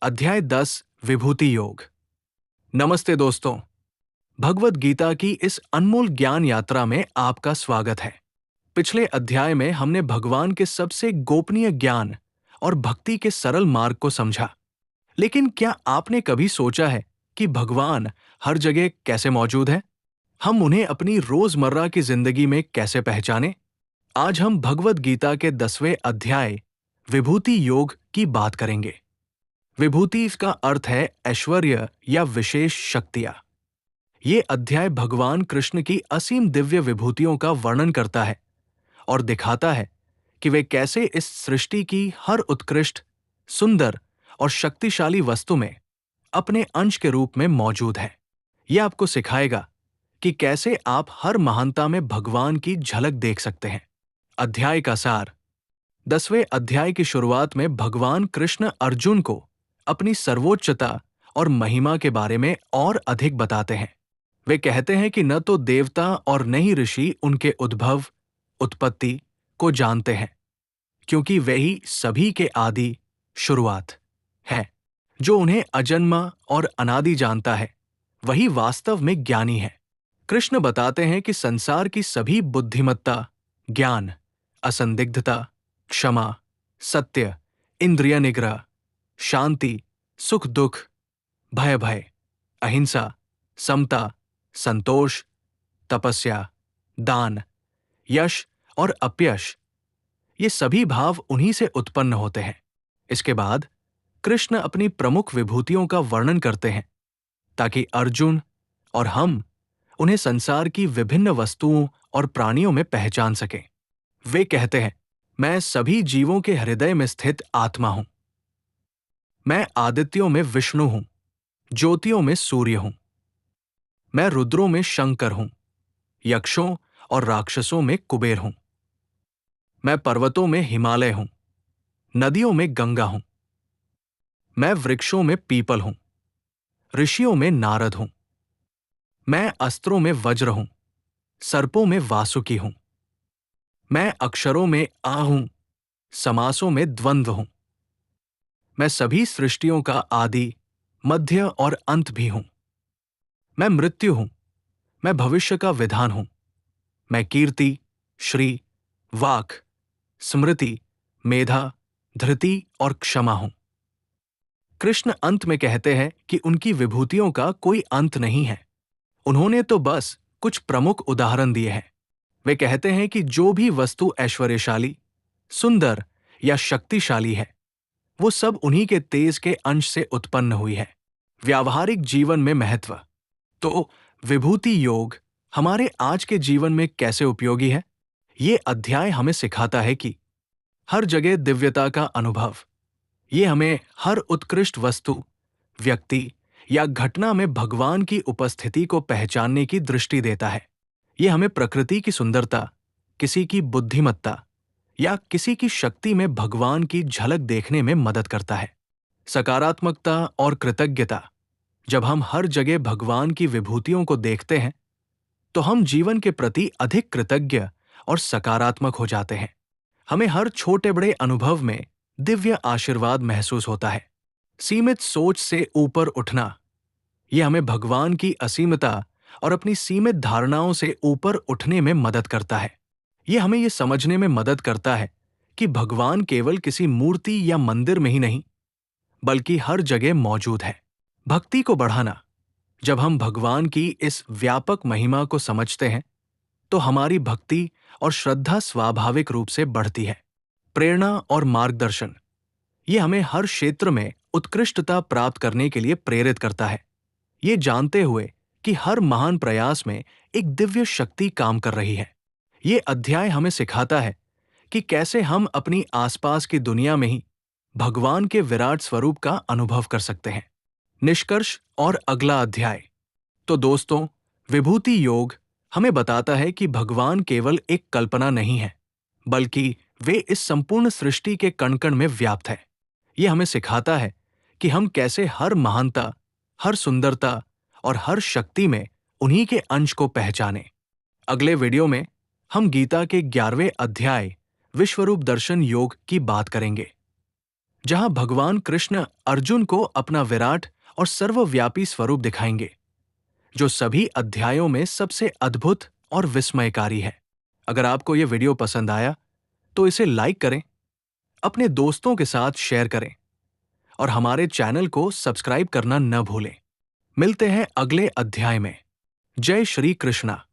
अध्याय 10 विभूति योग। नमस्ते दोस्तों, भगवत गीता की इस अनमोल ज्ञान यात्रा में आपका स्वागत है। पिछले अध्याय में हमने भगवान के सबसे गोपनीय ज्ञान और भक्ति के सरल मार्ग को समझा। लेकिन क्या आपने कभी सोचा है कि भगवान हर जगह कैसे मौजूद है? हम उन्हें अपनी रोजमर्रा की जिंदगी में कैसे पहचानें? आज हम भगवत गीता के 10वें अध्याय विभूति योग की बात करेंगे। विभूति का अर्थ है ऐश्वर्य या विशेष शक्तियां। ये अध्याय भगवान कृष्ण की असीम दिव्य विभूतियों का वर्णन करता है और दिखाता है कि वे कैसे इस सृष्टि की हर उत्कृष्ट, सुंदर और शक्तिशाली वस्तु में अपने अंश के रूप में मौजूद है। यह आपको सिखाएगा कि कैसे आप हर महानता में भगवान की झलक देख सकते हैं। अध्याय का सार। 10वें अध्याय की शुरुआत में भगवान कृष्ण अर्जुन को अपनी सर्वोच्चता और महिमा के बारे में और अधिक बताते हैं। वे कहते हैं कि न तो देवता और न ही ऋषि उनके उद्भव, उत्पत्ति को जानते हैं, क्योंकि वे ही सभी के आदि, शुरुआत है। जो उन्हें अजन्मा और अनादि जानता है, वही वास्तव में ज्ञानी है। कृष्ण बताते हैं कि संसार की सभी बुद्धिमत्ता, ज्ञान, असंदिग्धता, क्षमा, सत्य, इंद्रिय निग्रह, शांति, सुख दुख, भय, अहिंसा, समता, संतोष, तपस्या, दान, यश और अपयश, ये सभी भाव उन्हीं से उत्पन्न होते हैं। इसके बाद कृष्ण अपनी प्रमुख विभूतियों का वर्णन करते हैं ताकि अर्जुन और हम उन्हें संसार की विभिन्न वस्तुओं और प्राणियों में पहचान सकें। वे कहते हैं, मैं सभी जीवों के हृदय में स्थित आत्मा हूं। मैं आदित्यों में विष्णु हूं, ज्योतियों में सूर्य हूं। मैं रुद्रों में शंकर हूं, यक्षों और राक्षसों में कुबेर हूं। मैं पर्वतों में हिमालय हूं, नदियों में गंगा हूं। मैं वृक्षों में पीपल हूं, ऋषियों में नारद हूं। मैं अस्त्रों में वज्र हूं, सर्पों में वासुकी हूं। मैं अक्षरों में आ हूं, समासों में द्वंद्व हूं। मैं सभी सृष्टियों का आदि, मध्य और अंत भी हूं। मैं मृत्यु हूं, मैं भविष्य का विधान हूं। मैं कीर्ति, श्री, वाक, स्मृति, मेधा, धृति और क्षमा हूं। कृष्ण अंत में कहते हैं कि उनकी विभूतियों का कोई अंत नहीं है। उन्होंने तो बस कुछ प्रमुख उदाहरण दिए हैं। वे कहते हैं कि जो भी वस्तु ऐश्वर्यशाली, सुंदर या शक्तिशाली है, वो सब उन्हीं के तेज के अंश से उत्पन्न हुई है। व्यावहारिक जीवन में महत्व। तो विभूति योग हमारे आज के जीवन में कैसे उपयोगी है? ये अध्याय हमें सिखाता है कि हर जगह दिव्यता का अनुभव। ये हमें हर उत्कृष्ट वस्तु, व्यक्ति या घटना में भगवान की उपस्थिति को पहचानने की दृष्टि देता है। ये हमें प्रकृति की सुंदरता, किसी की बुद्धिमत्ता या किसी की शक्ति में भगवान की झलक देखने में मदद करता है। सकारात्मकता और कृतज्ञता। जब हम हर जगह भगवान की विभूतियों को देखते हैं, तो हम जीवन के प्रति अधिक कृतज्ञ और सकारात्मक हो जाते हैं। हमें हर छोटे बड़े अनुभव में दिव्य आशीर्वाद महसूस होता है। सीमित सोच से ऊपर उठना। यह हमें भगवान की असीमता और अपनी सीमित धारणाओं से ऊपर उठने में मदद करता है। यह हमें यह समझने में मदद करता है कि भगवान केवल किसी मूर्ति या मंदिर में ही नहीं, बल्कि हर जगह मौजूद है। भक्ति को बढ़ाना। जब हम भगवान की इस व्यापक महिमा को समझते हैं, तो हमारी भक्ति और श्रद्धा स्वाभाविक रूप से बढ़ती है। प्रेरणा और मार्गदर्शन। ये हमें हर क्षेत्र में उत्कृष्टता प्राप्त करने के लिए प्रेरित करता है, ये जानते हुए कि हर महान प्रयास में एक दिव्य शक्ति काम कर रही है। ये अध्याय हमें सिखाता है कि कैसे हम अपनी आसपास की दुनिया में ही भगवान के विराट स्वरूप का अनुभव कर सकते हैं। निष्कर्ष और अगला अध्याय। तो दोस्तों, विभूति योग हमें बताता है कि भगवान केवल एक कल्पना नहीं है, बल्कि वे इस संपूर्ण सृष्टि के कण-कण में व्याप्त है। ये हमें सिखाता है कि हम कैसे हर महानता, हर सुंदरता और हर शक्ति में उन्हीं के अंश को पहचानें। अगले वीडियो में हम गीता के 11वें अध्याय विश्वरूप दर्शन योग की बात करेंगे। जहां भगवान कृष्ण अर्जुन को अपना विराट और सर्वव्यापी स्वरूप दिखाएंगे, जो सभी अध्यायों में सबसे अद्भुत और विस्मयकारी है। अगर आपको यह वीडियो पसंद आया तो इसे लाइक करें, अपने दोस्तों के साथ शेयर करें और हमारे चैनल को सब्सक्राइब करना न भूलें। मिलते हैं अगले अध्याय में। जय श्री कृष्णा।